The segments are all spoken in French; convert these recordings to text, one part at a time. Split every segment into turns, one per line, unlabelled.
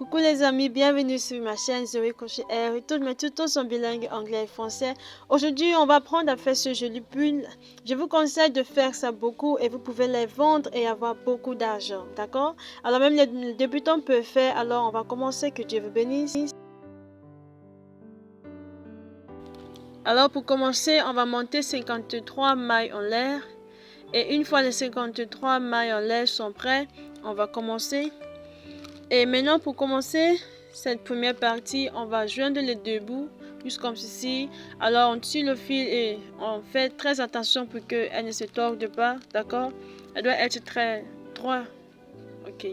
Coucou les amis, bienvenue sur ma chaîne Zoé Crochet Air. Tous mes tutos sont bilingues anglais et français. Aujourd'hui, on va apprendre à faire ce joli pull. Je vous conseille de faire ça beaucoup et vous pouvez les vendre et avoir beaucoup d'argent, d'accord? Alors même les débutants peuvent faire. Alors on va commencer, que Dieu vous bénisse. Alors pour commencer, on va monter 53 mailles en l'air. Et une fois les 53 mailles en l'air sont prêts, on va commencer. Et maintenant pour commencer cette première partie, on va joindre les deux bouts, juste comme ceci. Alors on tire le fil et on fait très attention pour qu'elle ne se torde pas, d'accord? Elle doit être très droite. Ok.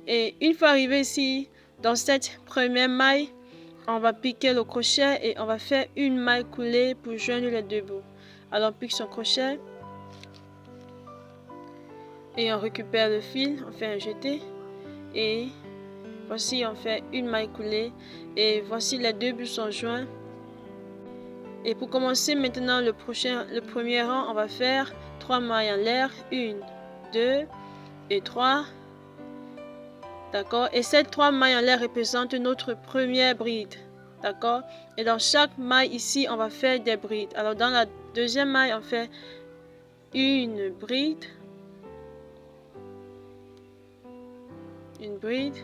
Et une fois arrivé ici, dans cette première maille, on va piquer le crochet et on va faire une maille coulée pour joindre les deux bouts. Alors on pique son crochet et on récupère le fil, on fait un jeté et voici on fait une maille coulée et voici les deux bouts sont joints. Et pour commencer maintenant le premier rang, on va faire 3 mailles en l'air, 1, 2 et 3. D'accord? Et ces 3 mailles en l'air représentent notre première bride. D'accord? Et dans chaque maille ici, on va faire des brides. Alors dans la deuxième maille, on fait une bride. Une bride.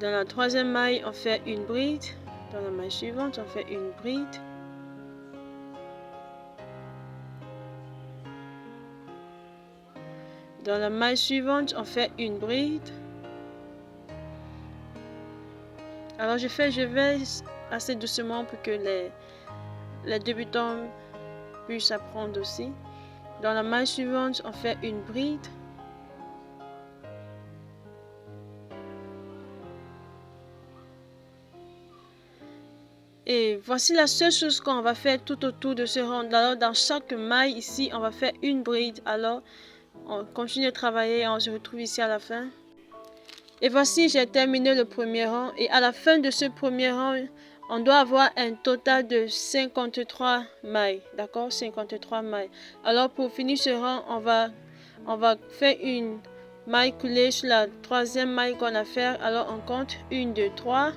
Dans la troisième maille, on fait une bride. Dans la maille suivante, on fait une bride. Dans la maille suivante, on fait une bride. Alors je vais assez doucement pour que les débutants puissent apprendre aussi. Dans la maille suivante, on fait une bride. Et voici la seule chose qu'on va faire tout autour de ce rang. Alors dans chaque maille ici, on va faire une bride. Alors on continue de travailler et on se retrouve ici à la fin. Et voici, j'ai terminé le premier rang. Et à la fin de ce premier rang, on doit avoir un total de 53 mailles. D'accord? 53 mailles. Alors pour finir ce rang, on va faire une maille coulée sur la troisième maille qu'on a fait. Alors on compte 1, 2, 3.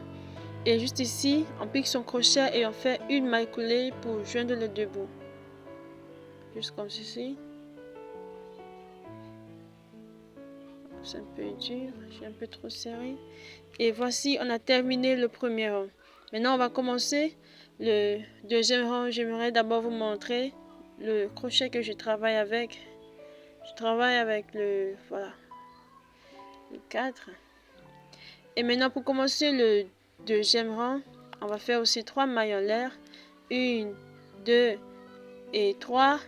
Et juste ici, on pique son crochet et on fait une maille coulée pour joindre les deux bouts. Juste comme ceci. C'est un peu dur, j'ai un peu trop serré. Et voici, on a terminé le premier rang. Maintenant, on va commencer le deuxième rang. J'aimerais d'abord vous montrer le crochet que je travaille avec. Je travaille avec le 4. Et maintenant, pour commencer le deuxième rang, on va faire aussi 3 mailles en l'air. 1, 2 et 3.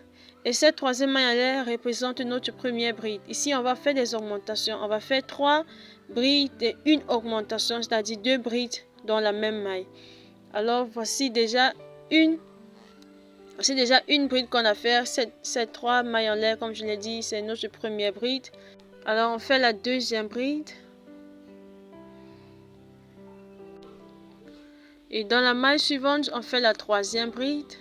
Et cette troisième maille en l'air représente notre première bride. Ici, on va faire des augmentations. On va faire 3 brides et une augmentation, c'est-à-dire 2 brides dans la même maille. Alors, voici déjà une bride qu'on a fait. Ces 3 mailles en l'air, comme je l'ai dit, c'est notre première bride. Alors, on fait la deuxième bride. Et dans la maille suivante, on fait la troisième bride.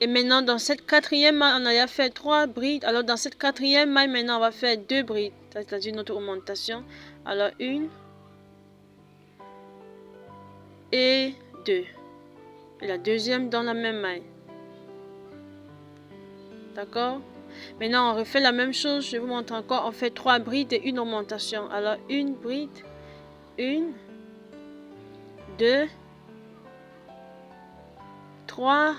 Et maintenant, dans cette quatrième maille, on a fait 3 brides. Alors, dans cette quatrième maille, maintenant, on va faire 2 brides. C'est-à-dire notre augmentation. Alors, 1 et 2. Et la deuxième dans la même maille. D'accord? Maintenant, on refait la même chose. Je vous montre encore. On fait 3 brides et une augmentation. Alors, une bride. 1, 2, 3.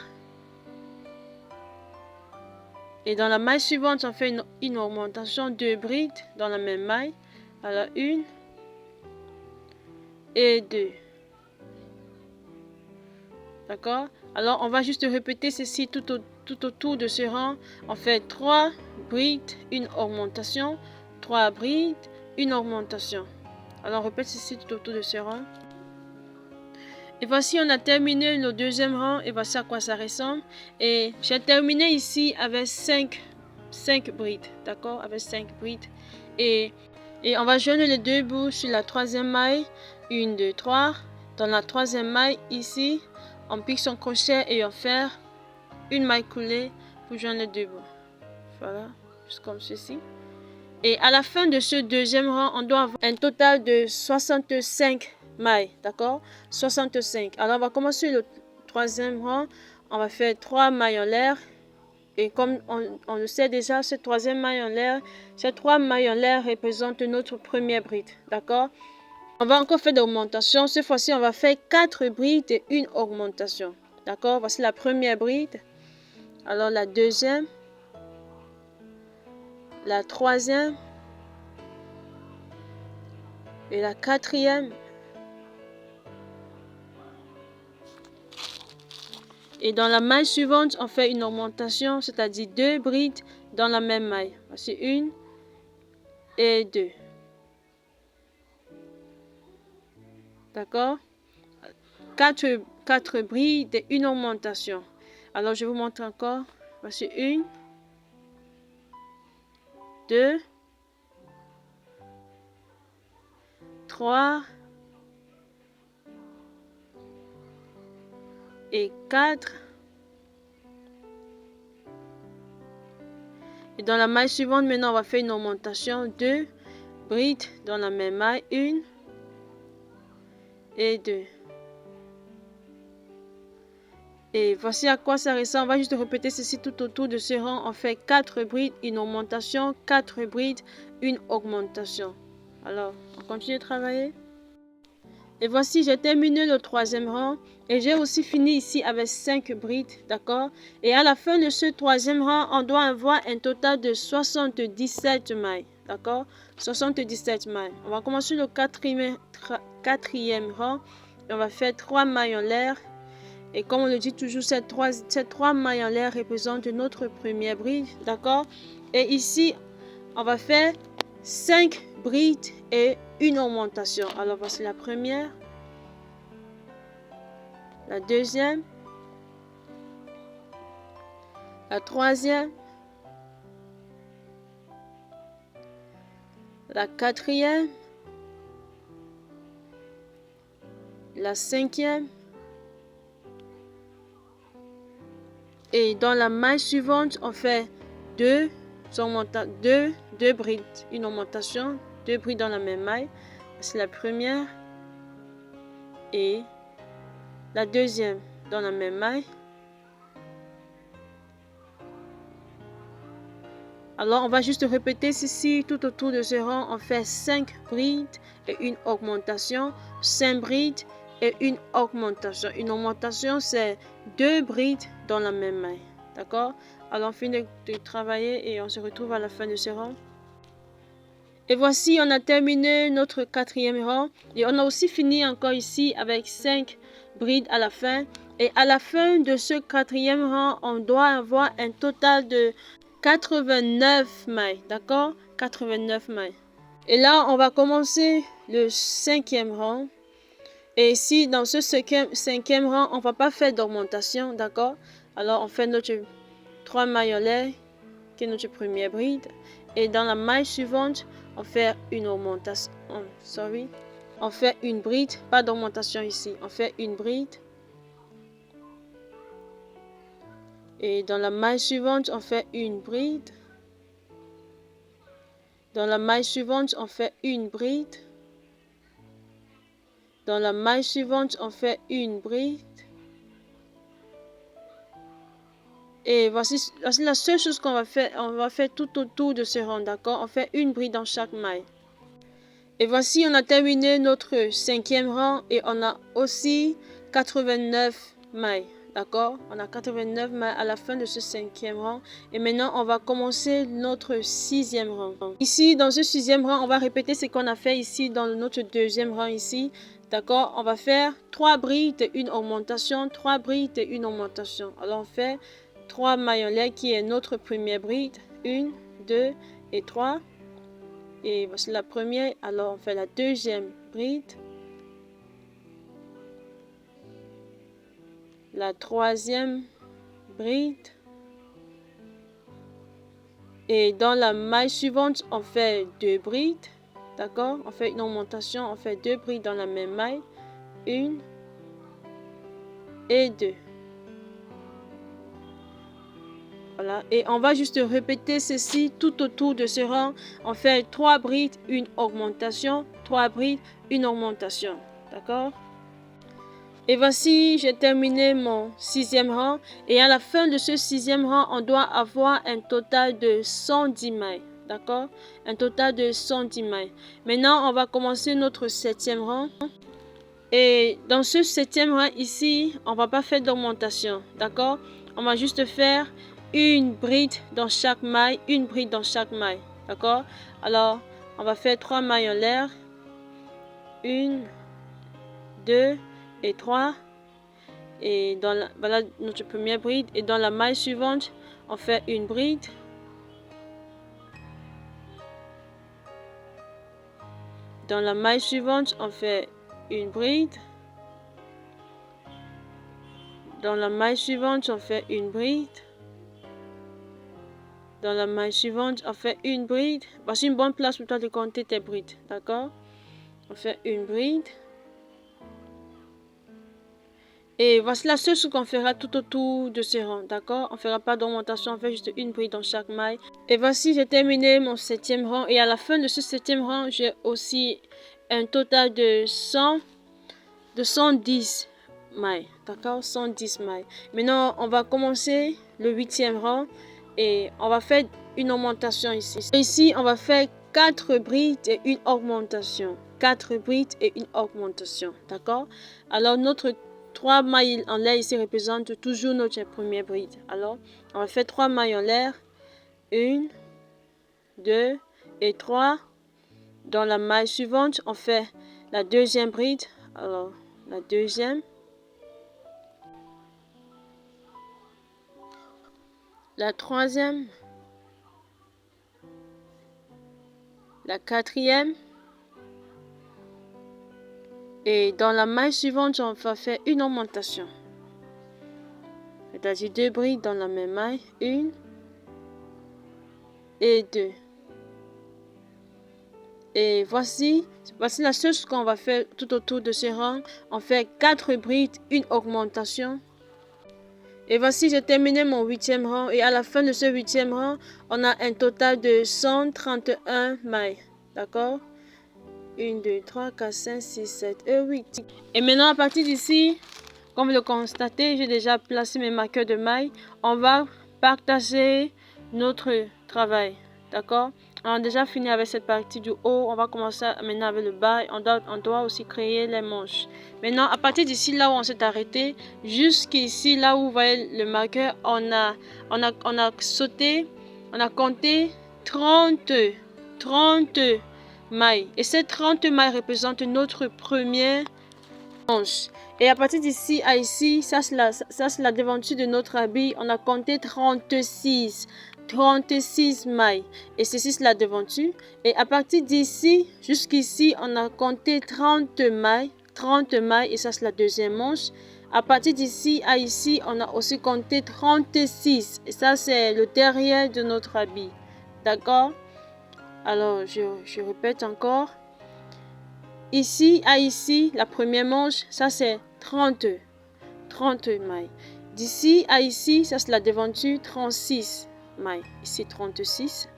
Et dans la maille suivante, on fait une augmentation, 2 brides dans la même maille. Alors, 1 et 2. D'accord? Alors, on va juste répéter ceci tout autour de ce rang. On fait 3 brides, une augmentation, 3 brides, une augmentation. Alors, on répète ceci tout autour de ce rang. Et voici, on a terminé le deuxième rang et voici à quoi ça ressemble. Et j'ai terminé ici avec 5 brides, d'accord? Avec 5 brides. Et on va joindre les deux bouts sur la troisième maille. 1, 2, 3. Dans la troisième maille, ici, on pique son crochet et on fait une maille coulée pour joindre les deux bouts. Voilà, juste comme ceci. Et à la fin de ce deuxième rang, on doit avoir un total de 65 mailles, d'accord? 65. Alors, on va commencer le troisième rang. On va faire 3 mailles en l'air. Et comme on le sait déjà, cette troisième maille en l'air, ces 3 mailles en l'air représentent notre première bride, d'accord? On va encore faire des augmentations. Cette fois-ci, on va faire 4 brides et une augmentation, d'accord? Voici la première bride. Alors, la deuxième, la troisième et la quatrième. Et dans la maille suivante, on fait une augmentation, c'est-à-dire 2 brides dans la même maille. Voici 1 et 2. D'accord? 4 brides et une augmentation. Alors, je vous montre encore. Voici 1, 2, 3 et 4. Et dans la maille suivante, maintenant, on va faire une augmentation. 2 brides dans la même maille. 1 et 2. Et voici à quoi ça ressemble. On va juste répéter ceci tout autour de ce rang. On fait 4 brides, une augmentation, 4 brides, une augmentation. Alors, on continue de travailler. Et voici, j'ai terminé le troisième rang. Et j'ai aussi fini ici avec 5 brides, d'accord? Et à la fin de ce troisième rang, on doit avoir un total de 77 mailles, d'accord? 77 mailles. On va commencer le quatrième rang. Et on va faire 3 mailles en l'air. Et comme on le dit toujours, ces trois mailles en l'air représentent notre première bride, d'accord? Et ici, on va faire 5 brides et une augmentation. Alors, voici la première, la deuxième, la troisième, la quatrième, la cinquième. Et dans la maille suivante, on fait 2 brides, une augmentation, 2 brides dans la même maille. C'est la première et la deuxième dans la même maille. Alors, on va juste répéter ceci tout autour de ce rang. On fait 5 brides et une augmentation, 5 brides et une augmentation. Une augmentation, c'est 2 brides dans la même maille. D'accord? Alors, on finit de travailler et on se retrouve à la fin de ce rang. Et voici, on a terminé notre quatrième rang. Et on a aussi fini encore ici avec 5 brides à la fin. Et à la fin de ce quatrième rang, on doit avoir un total de 89 mailles. D'accord? 89 mailles. Et là, on va commencer le cinquième rang. Et ici, dans ce cinquième rang, on ne va pas faire d'augmentation. D'accord? Alors, on fait notre 3 mailles en l'air, qui est notre première bride. Et dans la maille suivante, on fait une augmentation. On fait une bride, pas d'augmentation ici. On fait une bride. Et dans la maille suivante, on fait une bride. Dans la maille suivante, on fait une bride. Dans la maille suivante, on fait une bride. Et voici la seule chose qu'on va faire. On va faire tout autour de ce rang, d'accord? On fait une bride dans chaque maille. Et voici, on a terminé notre cinquième rang et on a aussi 89 mailles. D'accord? On a 89 mailles à la fin de ce cinquième rang. Et maintenant, on va commencer notre sixième rang. Ici, dans ce sixième rang, on va répéter ce qu'on a fait ici dans notre deuxième rang ici. D'accord? On va faire 3 brides et une augmentation, 3 brides et une augmentation. Alors, on fait 3 mailles en l'air qui est notre première bride. 1, 2 et 3. Et voici la première. Alors, on fait la deuxième bride. La troisième bride. Et dans la maille suivante, on fait 2 brides. D'accord? On fait une augmentation. On fait 2 brides dans la même maille. 1 et 2. Voilà, et on va juste répéter ceci tout autour de ce rang. On fait 3 brides, une augmentation, 3 brides, une augmentation. D'accord? Et voici, j'ai terminé mon 6e rang. Et à la fin de ce 6e rang, on doit avoir un total de 110 mailles. D'accord? Un total de 110 mailles. Maintenant, on va commencer notre 7e rang. Et dans ce 7e rang ici, on ne va pas faire d'augmentation. D'accord? On va juste faire une bride dans chaque maille, une bride dans chaque maille. D'accord? Alors, on va faire 3 mailles en l'air. 1, 2 et 3. Et voilà notre première bride. Et dans la maille suivante, on fait une bride. Dans la maille suivante, on fait une bride. Dans la maille suivante, on fait une bride. Dans la maille suivante, on fait une bride. Voici une bonne place pour toi de compter tes brides. D'accord? On fait une bride. Et voici la seule chose qu'on fera tout autour de ce rang. D'accord? On ne fera pas d'augmentation. On fait juste une bride dans chaque maille. Et voici, j'ai terminé mon 7e rang. Et à la fin de ce 7e rang, j'ai aussi un total de 110 mailles. D'accord? 110 mailles. Maintenant, on va commencer le 8e rang. Et on va faire une augmentation ici. Ici, on va faire 4 brides et une augmentation. 4 brides et une augmentation. D'accord? Alors, notre 3 mailles en l'air ici représentent toujours notre première bride. Alors, on va faire 3 mailles en l'air. 1, 2 et 3. Dans la maille suivante, on fait la deuxième bride. Alors, la deuxième. La troisième. La quatrième. Et dans la maille suivante, on va faire une augmentation. C'est-à-dire 2 brides dans la même maille. 1 et 2. Et voici la seule chose qu'on va faire tout autour de ce rang. On fait 4 brides, une augmentation. Et voici, j'ai terminé mon 8e rang. Et à la fin de ce 8e rang, on a un total de 131 mailles. D'accord? 1, 2, 3, 4, 5, 6, 7 et 8. Et maintenant, à partir d'ici, comme vous le constatez, j'ai déjà placé mes marqueurs de mailles. On va partager notre travail. D'accord? On a déjà fini avec cette partie du haut. On va commencer maintenant avec le bas. On doit aussi créer les manches. Maintenant, à partir d'ici, là où on s'est arrêté, jusqu'ici, là où vous voyez le marqueur, on a sauté, on a compté 30 mailles. Et ces 30 mailles représentent notre première manche. Et à partir d'ici à ici, ça c'est la devanture de notre habit. On a compté 36 mailles. Et ceci c'est la devanture. Et à partir d'ici jusqu'ici, on a compté 30 mailles. Et ça c'est la deuxième manche. À partir d'ici à ici, on a aussi compté 36. Et ça c'est le derrière de notre habit. D'accord? Alors, je répète encore. Ici à ici, la première manche, ça c'est 30 mailles. D'ici à ici, ça c'est la devanture, 36 mailles. Ici 36.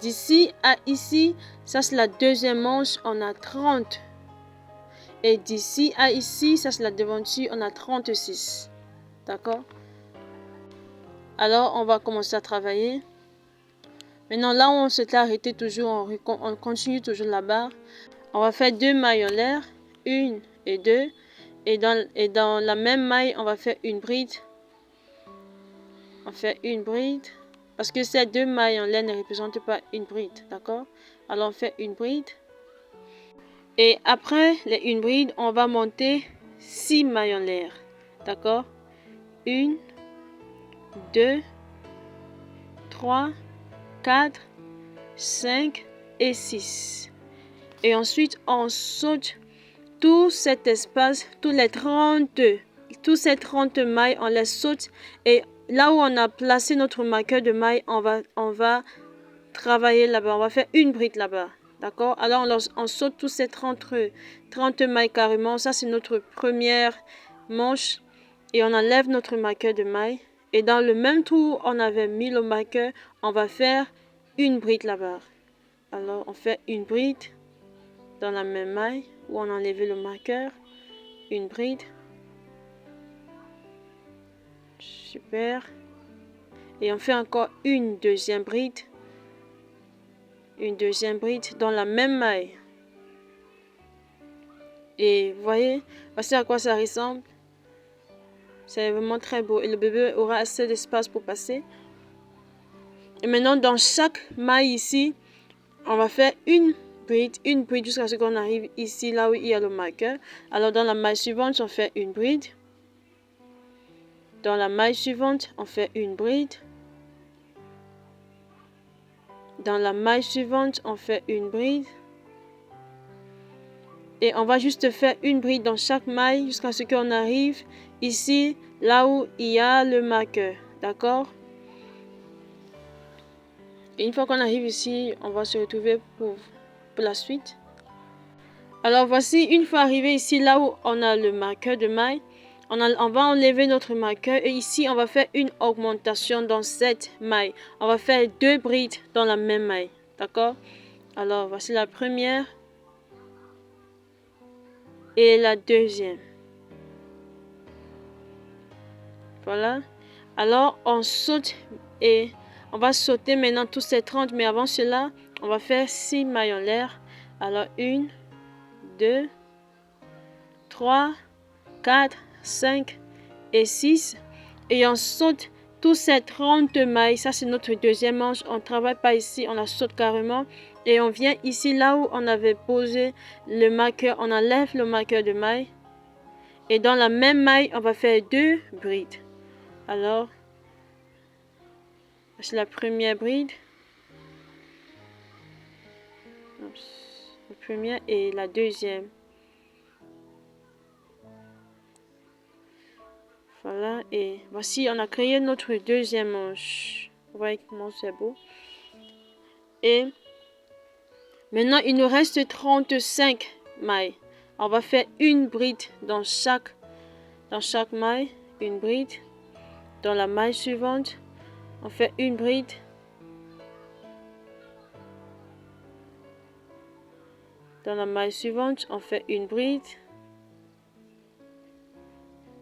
D'ici à ici, ça c'est la deuxième manche, on a 30. Et d'ici à ici, ça c'est la devanture, on a 36. D'accord? Alors, on va commencer à travailler. Maintenant, là où on s'est arrêté toujours, on continue toujours là-bas. On va faire 2 mailles en l'air, 1 et 2. Et dans la même maille, on va faire une bride. On fait une bride. Parce que ces 2 mailles en l'air ne représentent pas une bride. D'accord? Alors on fait une bride. Et après une bride, on va monter 6 mailles en l'air. D'accord? 1, 2, 3, 4, 5 et 6. Et ensuite, on saute tout cet espace, tous ces 30 mailles, on les saute. Et là où on a placé notre marqueur de mailles, on va travailler là-bas. On va faire une bride là-bas. D'accord? Alors, on saute tous ces 30 mailles carrément. Ça, c'est notre première manche. Et on enlève notre marqueur de mailles. Et dans le même trou, on avait mis le marqueur. On va faire une bride là-bas. Alors, on fait une bride dans la même maille où on a enlevé le marqueur. Une bride. Super. Et on fait encore une deuxième bride. Une deuxième bride dans la même maille. Et vous voyez, voici à quoi ça ressemble. C'est vraiment très beau. Et le bébé aura assez d'espace pour passer. Et maintenant, dans chaque maille ici, on va faire une bride jusqu'à ce qu'on arrive ici, là où il y a le marqueur. Alors, dans la maille suivante, on fait une bride. Dans la maille suivante, on fait une bride. Dans la maille suivante, on fait une bride. Et on va juste faire une bride dans chaque maille jusqu'à ce qu'on arrive ici, là où il y a le marqueur. D'accord? Et une fois qu'on arrive ici, on va se retrouver pour la suite. Alors voici, une fois arrivé ici, là où on a le marqueur de maille, on va enlever notre marqueur et ici, on va faire une augmentation dans cette maille. On va faire deux brides dans la même maille. D'accord? Alors voici la première et la deuxième. Voilà. Alors on saute et on va sauter maintenant tous ces 30, mais avant cela, on va faire 6 mailles en l'air. Alors 1, 2, 3, 4, 5 et 6. Et on saute tous ces 30 mailles. Ça, c'est notre deuxième manche. On ne travaille pas ici, on la saute carrément. Et on vient ici, là où on avait posé le marqueur. On enlève le marqueur de maille. Et dans la même maille, on va faire deux brides. Alors, c'est la première bride. La première et la deuxième. Voilà, et voici, on a créé notre deuxième manche. Vous voyez comment c'est beau. Et maintenant, il nous reste 35 mailles. On va faire une bride dans chaque maille. Une bride. Dans la maille suivante, on fait une bride. Dans la maille suivante, on fait une bride.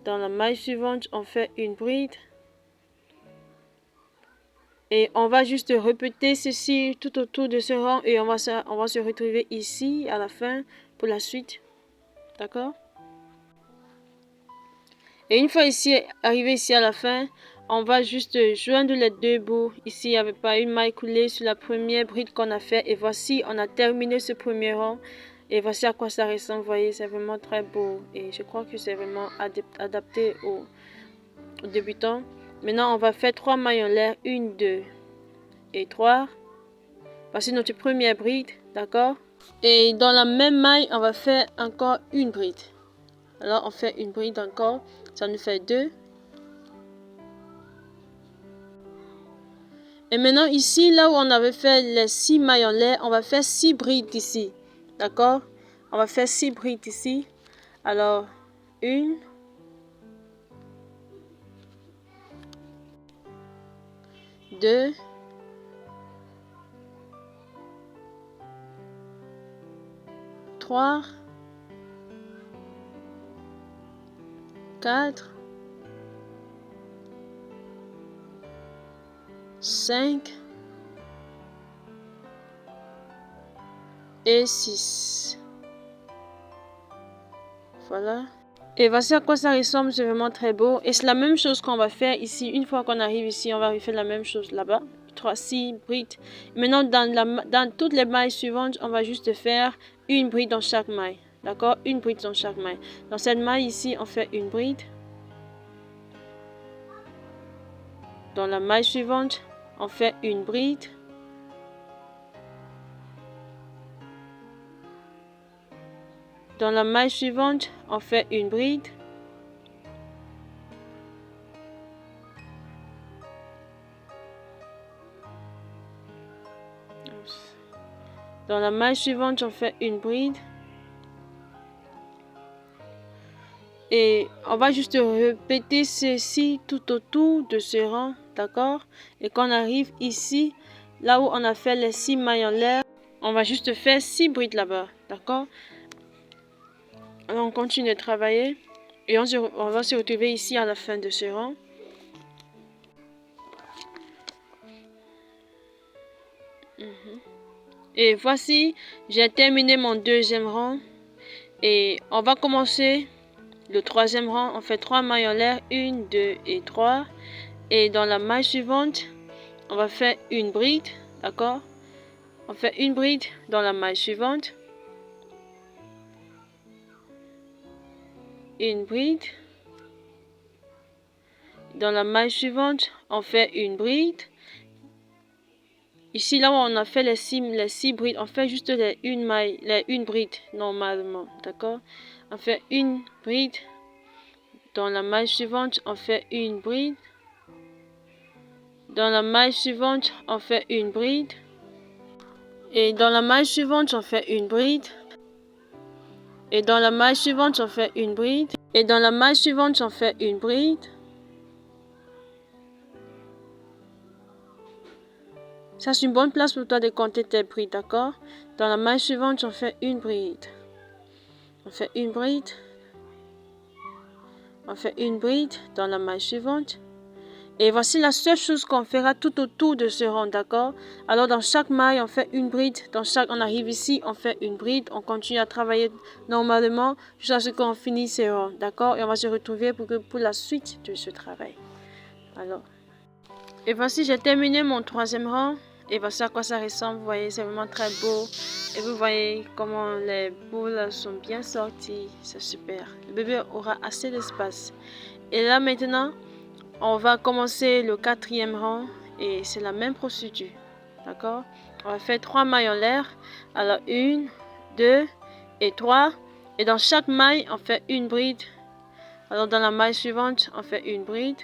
Dans la maille suivante, on fait une bride. Et on va juste répéter ceci tout autour de ce rang et on va se retrouver ici à la fin pour la suite. D'accord? Et une fois arrivé ici à la fin, on va juste joindre les deux bouts. Ici, il n'y avait pas une maille coulée sur la première bride qu'on a fait. Et voici, on a terminé ce premier rang. Et voici à quoi ça ressemble. Vous voyez, c'est vraiment très beau. Et je crois que c'est vraiment adapté aux débutants. Maintenant, on va faire 3 mailles en l'air. 1, 2 et 3. Voici notre première bride. D'accord? Et dans la même maille, on va faire encore une bride. Alors, on fait une bride encore. Ça nous fait 2. Et maintenant, ici, là où on avait fait les 6 mailles en l'air, on va faire 6 brides ici. D'accord? On va faire 6 brides ici. Alors, 1, 2, 3, 4, 5 et 6. Voilà. Et voici à quoi ça ressemble, c'est vraiment très beau. Et c'est la même chose qu'on va faire ici. Une fois qu'on arrive ici, on va refaire la même chose là-bas. 6 brides. Maintenant, dans toutes les mailles suivantes, on va juste faire une bride dans chaque maille. D'accord? Une bride dans chaque maille. Dans cette maille ici, on fait une bride. Dans la maille suivante, on fait une bride. Dans la maille suivante, on fait une bride. Dans la maille suivante, on fait une bride. Et on va juste répéter ceci tout autour de ce rang, d'accord? Et quand on arrive ici, là où on a fait les 6 mailles en l'air, on va juste faire 6 brides là-bas, d'accord? Alors on continue de travailler et on va se retrouver ici à la fin de ce rang. Et voici, j'ai terminé mon deuxième rang et on va commencer le troisième rang. On fait 3 mailles en l'air, 1, 2 et 3. Et dans la maille suivante, on va faire une bride, d'accord? On fait une bride dans la maille suivante. Une bride. Dans la maille suivante, on fait une bride. Ici, là où on a fait les 6 brides, on fait juste une bride normalement, d'accord? On fait une bride. Dans la maille suivante, on fait une bride. Dans la maille suivante, on fait une bride. Et dans la maille suivante, on fait une bride. Et dans la maille suivante, on fait une bride. Et dans la maille suivante, on fait une bride. Ça, c'est une bonne place pour toi de compter tes brides, d'accord? Dans la maille suivante, on fait une bride. On fait une bride. On fait une bride dans la maille suivante. Et voici la seule chose qu'on fera tout autour de ce rang, d'accord? Alors, dans chaque maille, on fait une bride. On arrive ici, on fait une bride. On continue à travailler normalement jusqu'à ce qu'on finisse ce rang, d'accord? Et on va se retrouver pour la suite de ce travail. Alors, et voici, j'ai terminé mon troisième rang. Et voici à quoi ça ressemble. Vous voyez, c'est vraiment très beau. Et vous voyez comment les boules sont bien sorties. C'est super. Le bébé aura assez d'espace. Et là, maintenant, on va commencer le quatrième rang. Et c'est la même procédure. D'accord? On va faire 3 mailles en l'air. Alors, 1, 2 et 3. Et dans chaque maille, on fait une bride. Alors, dans la maille suivante, on fait une bride.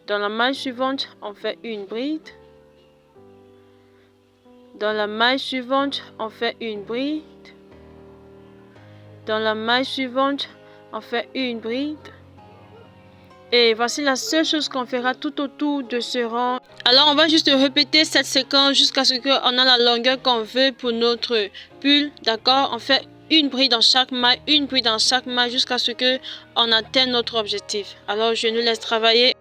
Dans la maille suivante, on fait une bride. Dans la maille suivante, on fait une bride. Dans la maille suivante, on fait une bride. Et voici la seule chose qu'on fera tout autour de ce rang. Alors, on va juste répéter cette séquence jusqu'à ce qu'on a la longueur qu'on veut pour notre pull. D'accord? On fait une bride dans chaque maille, une bride dans chaque maille jusqu'à ce qu'on atteigne notre objectif. Alors, je nous laisse travailler.